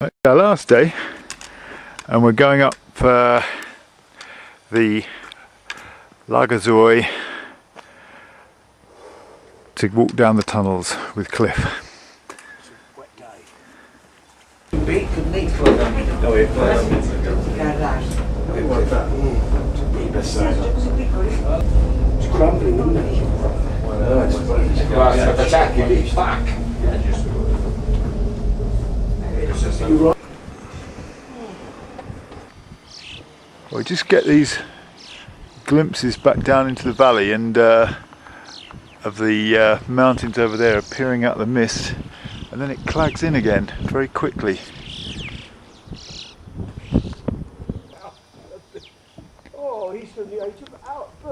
It's our last day and we're going up the Lagazuoi to walk down the tunnels with Cliff. It's crumbling, isn't it? We just get these glimpses back down into the valley and of the mountains over there appearing out of the mist, and then it clags in again very quickly. Oh,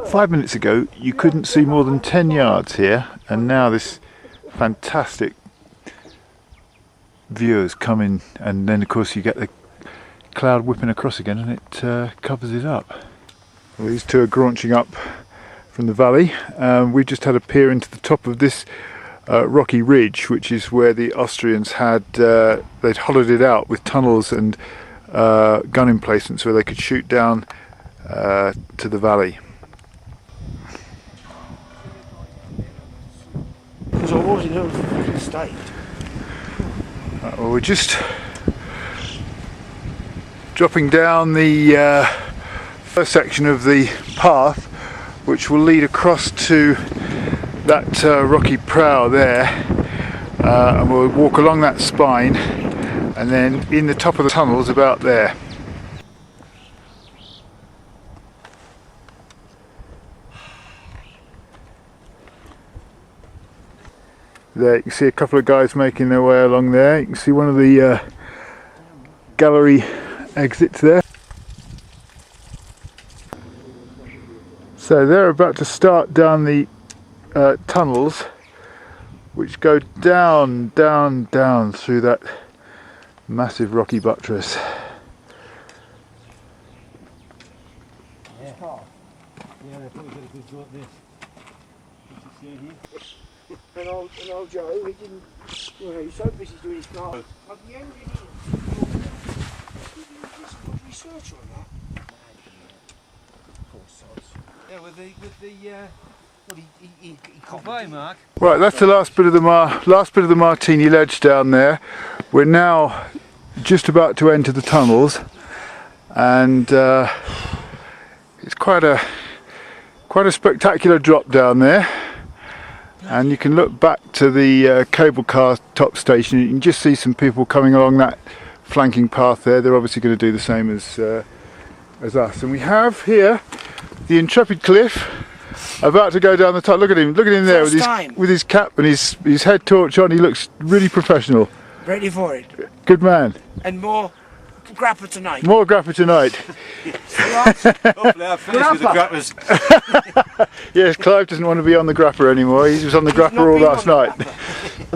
5 minutes ago you couldn't see more than 10 yards here, and now this fantastic view has come in, and then of course you get the cloud whipping across again and it covers it up. Well, these two are graunching up from the valley. We've just had a peer into the top of this rocky ridge, which is where the Austrians had they'd hollowed it out with tunnels and gun emplacements where they could shoot down to the valley. Because I was in a state. Well, we're just dropping down the first section of the path, which will lead across to that rocky prow there, and we'll walk along that spine and then in the top of the tunnels about there. There you can see a couple of guys making their way along there. You can see one of the gallery exits there. So they're about to start down the tunnels, which go down through that massive rocky buttress. And old Joe, he didn't, he's so busy doing his car. At the end, he did research on that. Poor sods. Yeah, with he convey, Mark. Right, that's the last bit of the Martini ledge down there. We're now just about to enter the tunnels, and it's quite a spectacular drop down there. And you can look back to the cable car top station. You can just see some people coming along that flanking path there. They're obviously going to do the same as us. And we have here the intrepid Cliff about to go down the top. Look at him there with his cap and his head torch on. He looks really professional. Ready for it. Good man. And more grappa tonight. More grappa tonight. Hopefully I'll finish with the grappers. Yes, Clive doesn't want to be on the grapper anymore. He was on the grapper all last night.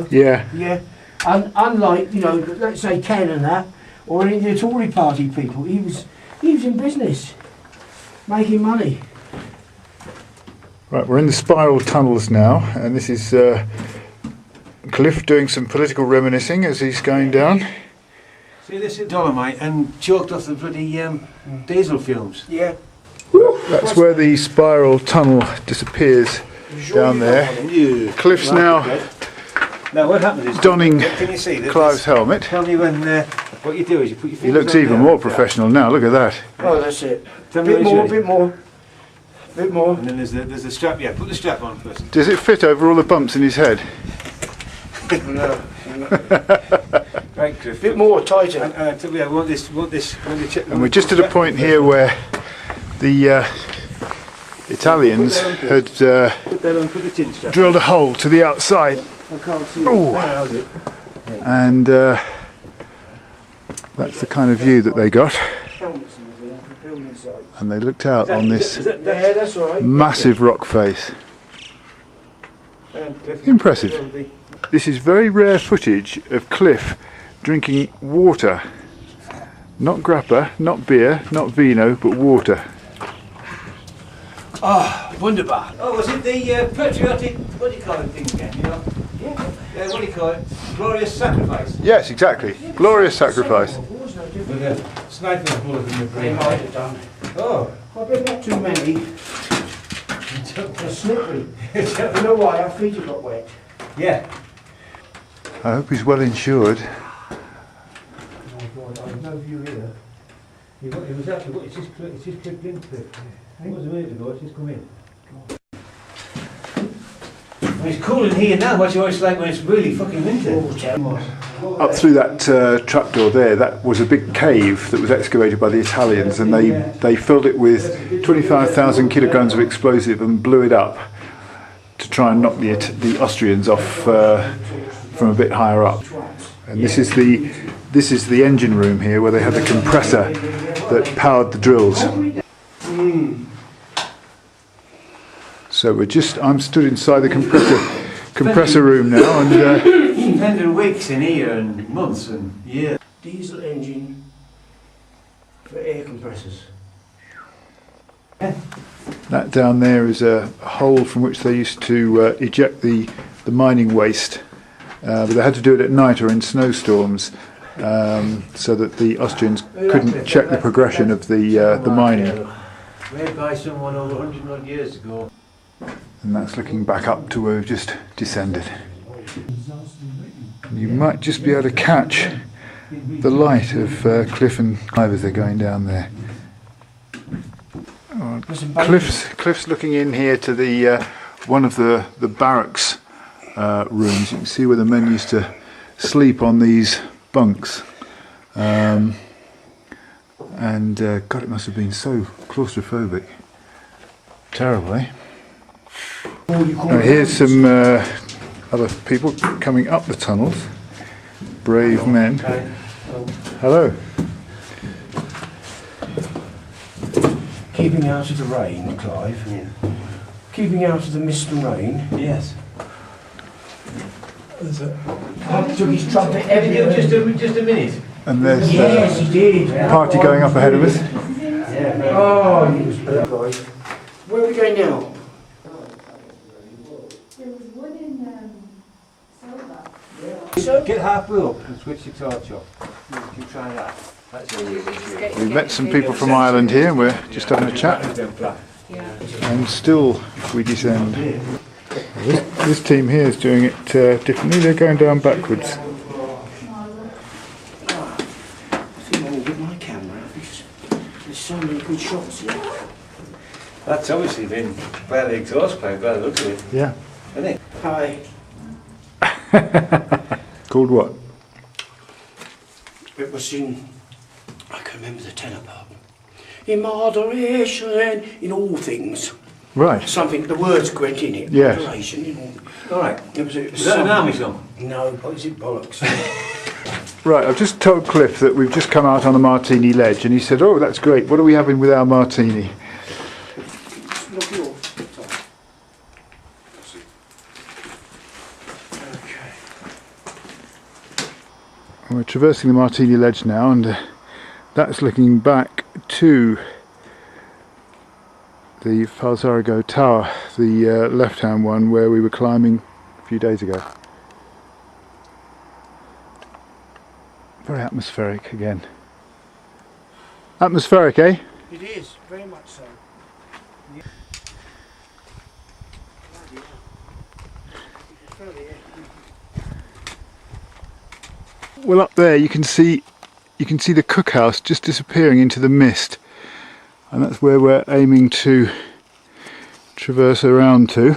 Yeah. Yeah. And unlike, let's say Ken and that, or any of the Tory party people, he was in business, making money. Right, we're in the spiral tunnels now, and this is Cliff doing some political reminiscing as he's going down. See, this is Dolomite and choked off the bloody diesel fumes. Yeah. That's where the spiral tunnel disappears down there. Cliff's now what happens is donning can you see Clive's helmet. Tell me when what you do is you put your fingers. He looks on even there. more professional now. Look at that. Oh, that's it. Tell me when you're ready. Bit more. And then there's the strap. Yeah, put the strap on first. Does it fit over all the bumps in his head? No. Right, Cliff. Bit more, tighter. And I want this. And we're just at a point here where the Italians had Put that on. Put the chin strap. drilled a hole to the outside. I can't see. Ooh. And that's the kind of view that they got. And they looked out on this That's all right. massive rock face. Impressive. This is very rare footage of Cliff drinking water. Not grappa, not beer, not vino, but water. Oh, wunderbar. Oh, was it the patriotic, what do you call it thing again, Yeah. what do you call it? Glorious sacrifice. Yes, exactly. Glorious sacrifice. With a sniper's bullet in the They brain. might have done. Oh. I bet not too many. They're slippery. You know why? Our feet have got wet. Yeah. I hope he's well insured. Oh God, I have no view here. It was actually, it's just clipped into it. It was a minute ago, it's just come in. Well, it's cool in here now, what's it's like when it's really fucking winter. Oh, terrible. Up through that trapdoor there, that was a big cave that was excavated by the Italians, and they filled it with 25,000 kilograms of explosive and blew it up to try and knock the Austrians off from a bit higher up. And this is the engine room here, where they had the compressor that powered the drills. So I'm stood inside the compressor room now, and Spending weeks in here and months and years. Diesel engine for air compressors. that down there is a hole from which they used to eject the mining waste, but they had to do it at night or in snowstorms, so that the Austrians couldn't check the progression of the mining. Made by someone over 100 odd years ago. And that's looking back up to where we've just descended. You might just be able to catch the light of Cliff and Clive as they're going down there. Oh, Cliff's looking in here to the one of the barracks rooms. You can see where the men used to sleep on these bunks. And God, it must have been so claustrophobic. Terrible, eh? Now, here's some other people coming up the tunnels. Brave men. Hello. Keeping out of the rain, Clive. Yeah. Keeping out of the mist and rain. Yes. Clive took his trumpet everywhere. Just a minute. And there's Yes, he did. a party going up ahead of us. Oh, he was bad, guys. Where are we going now? There was one in Silva. Get halfway up and switch the torch off. You try that. That's all you can do. We've met some people from Ireland here, and we're just having a chat. And still we descend. This team here is doing it differently. They're going down backwards. I think I'm going to get my camera out because there's so many good shots here. That's obviously been by the exhaust pipe by the look of it, Yeah. isn't it? Hi. Called what? It was in, I can remember the tenor part. In moderation, in all things. Right. Something, the words went in it. Yes. Moderation in all. Alright. It was Is that an army song? No, what is it, bollocks? Right, I've just told Cliff that we've just come out on the Martini Ledge, and he said, "Oh, that's great. What are we having with our martini?" Look it off. Okay. We're traversing the Martini Ledge now, and that's looking back to the Falzarigo Tower, the left-hand one where we were climbing a few days ago. Very atmospheric again. Atmospheric, eh? It is, very much so. Well, up there you can see the cookhouse just disappearing into the mist, and that's where we're aiming to traverse around to.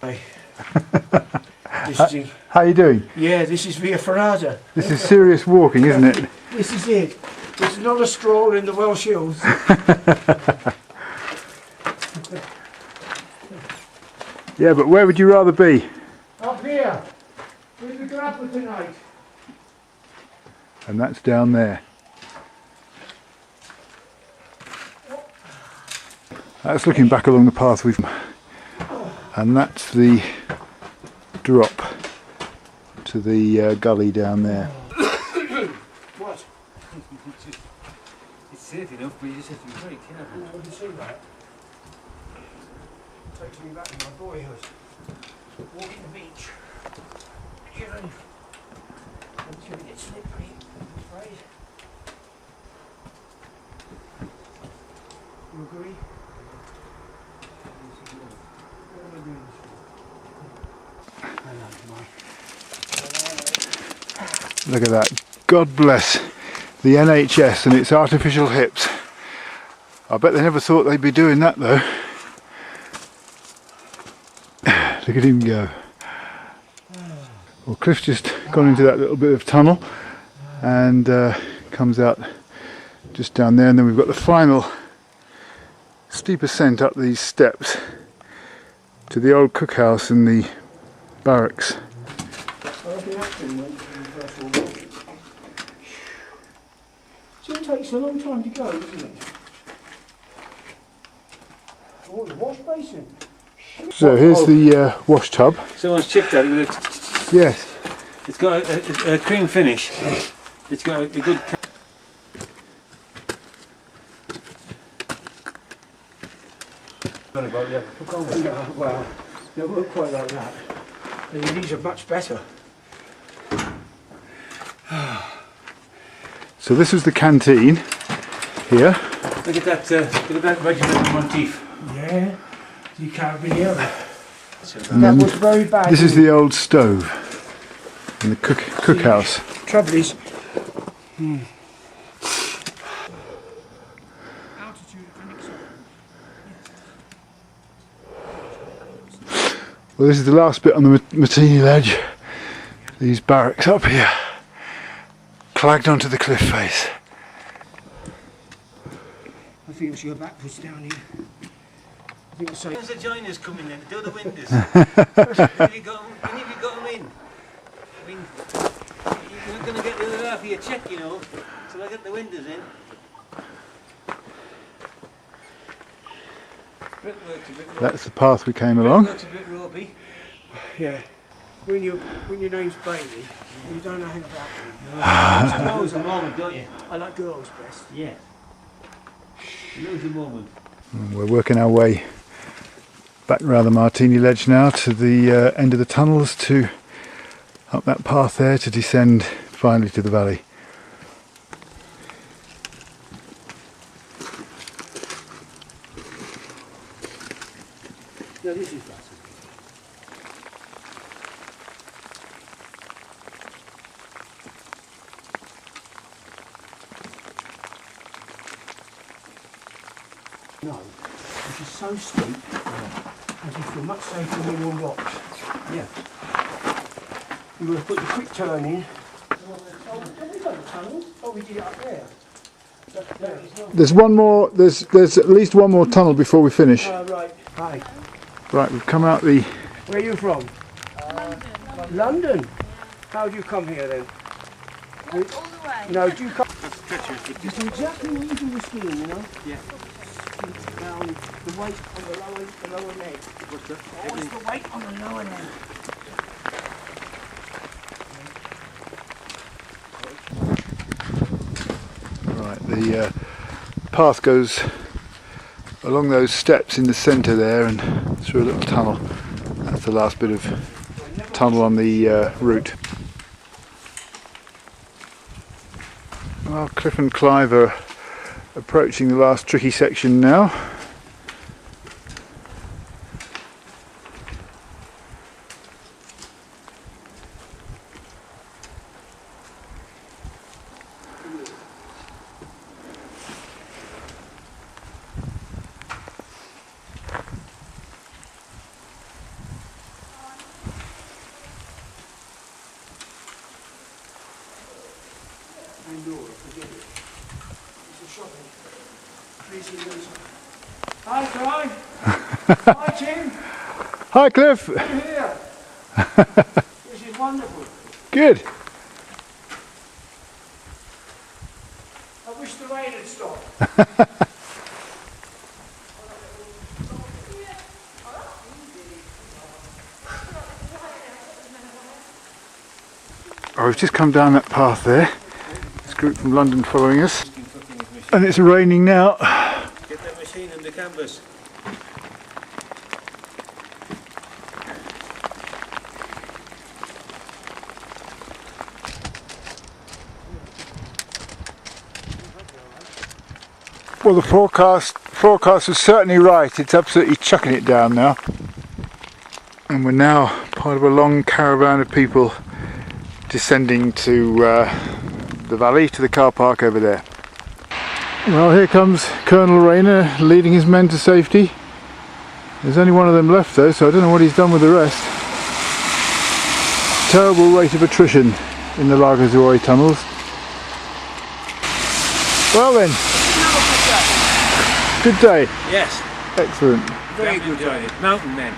Hey. This is How are you doing? yeah, this is Via Ferrata. This is serious walking, isn't it? This is it. It's not a stroll in the Welsh Hills. Yeah, but where would you rather be? Up here. With the grapple tonight. And that's down there. That's looking back along the path we've... And that's the drop to the gully down there. What? It's safe enough, but you just have to be very careful. I can see that. Takes me back to my boyhood. Walking the beach. You know, until it gets slippery, I'm afraid. You agree? What am I doing this for? Look at that. God bless the NHS and its artificial hips. I bet they never thought they'd be doing that though. Look at him go. Well, Cliff's just gone into that little bit of tunnel and comes out just down there, and then we've got the final steep ascent up these steps to the old cookhouse and the barracks. It takes a long time to go, doesn't it? Oh, the wash basin. So here's the wash tub. Someone's chipped at it with a... Yes. It's got a cream finish. It's got a good... Well, they weren't quite like that. These are much better. So this is the canteen here. Look at that regimental motif. Yeah, the carabinieri. And That then was very bad. this is the old stove in the cookhouse. Trouble is, Well, this is the last bit on the Martini ledge. These barracks up here, clagged onto the cliff face. I think we should go backwards down here. I think it's safe. When's the joiners coming in? Do the windows. When have you got them in? I mean, you're not going to get the other half of your check, you know, till I get the windows in. Brickwork's a bit ropey. That's the path we came along. Brickwork's a bit ropey. Yeah. When your name's Bailey, you don't know anything about me. You lose a moment, don't you? I like girls best. Yeah. You lose a moment. We're working our way back around the Martini ledge now to the end of the tunnels, to up that path there to descend finally to the valley. No, this is better. No, which is so steep, and you feel much safer than on rocks. Yeah. You would have put the quick turn in. Oh, have we done the tunnel? Oh, we did it up there. There's one more. There's at least one more tunnel before we finish. Right. Hi. Right, we've come out the. Where are you from? London. How do you come here then? All the way. No, do you come? That's treacherous. Just exactly what you do with skiing, you know? Yeah. Down the weight on the lower leg. What's that? Always the weight on the lower leg. Right, the path goes along those steps in the centre there and through a little tunnel. That's the last bit of tunnel on the route. Well, Cliff and Clive are approaching the last tricky section now. Hi, Clive. Hi, Tim. Hi Cliff! You're here. This is wonderful. Good! I wish the rain had stopped. Oh, we've just come down that path there. This group from London following us. And it's raining now. Get that machine and the canvas. Well, the forecast was certainly right. It's absolutely chucking it down now. And we're now part of a long caravan of people descending to the valley, to the car park over there. Well, here comes Colonel Rayner leading his men to safety. There's only one of them left though, so I don't know what he's done with the rest. Terrible rate of attrition in the Lagazuoi tunnels. Well then, good day. Yes. Excellent. Very good day. Mountain men.